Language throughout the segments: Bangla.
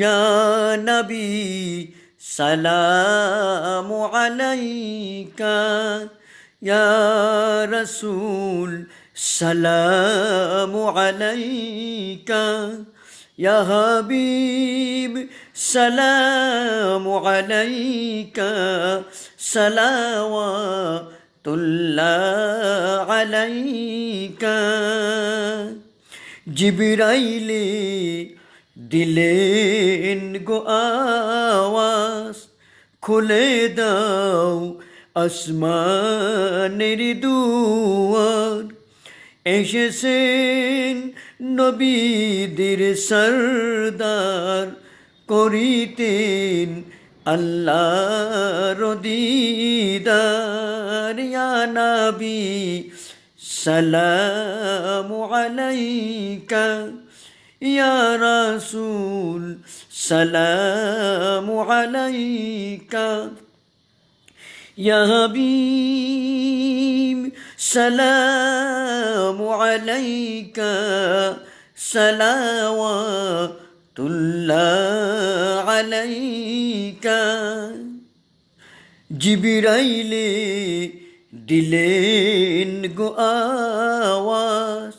ইয়া নবী সালামু আলাইকা, ইয়া রাসূল সালামু আলাইকা, ইয়া হাবিব সালামু আলাইকা, সালাওয়াতুল্লাহ আলাইকা। জিবরাইলে দিলেন গো আওয়াজ, খুলে দাও আসমানের দুয়ার। এসেছেন নবীদের সরদার, করিতেন আল্লাহর দিদার। ইয়া নবী সালামু আলাইকা, ইয়া রাসূল সালামু আলাইকা, ইয়া হাবিব সালামু আলাইকা, সালাওয়াতুল্লাহ আলাইকা। জিবরাইলে দিলেন গো আওয়াজ,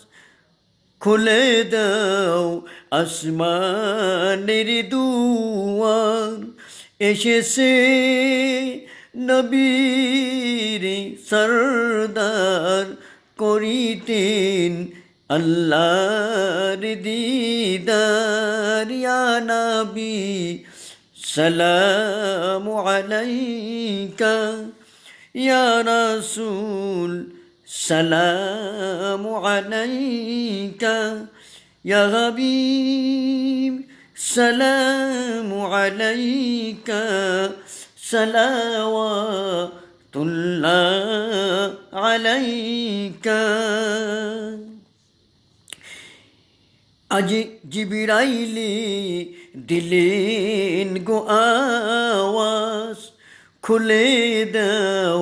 খুলে দাও আসমানের দুয়ার। এসেছে নবীর সরদার, করিতেন আল্লাহর দিদার। ইয়া নবী সালামু আলাইকা, ইয়া রাসূল সালামু আলাইকা, ইয়া হাবিব সালামু আলাইকা, সালাওয়াতুল্লাহ আলাইকা। আজ জিবরাইলে দিলেন গো আওয়াজ, খুলে দাও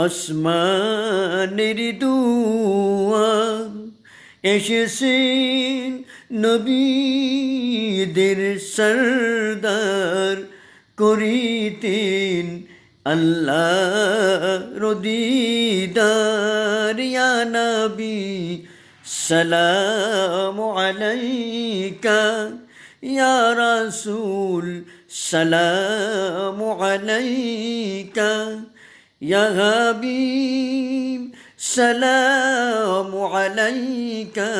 আসমানের দুয়ার। এসেছেন নবীদের সরদার, করিতেন আল্লাহর দিদার। ইয়া নবী সালামু আলাইকা, ইয়া রাসূল সালামু আলাইকা, ইয়া হাবিব সালামু আলাইকা,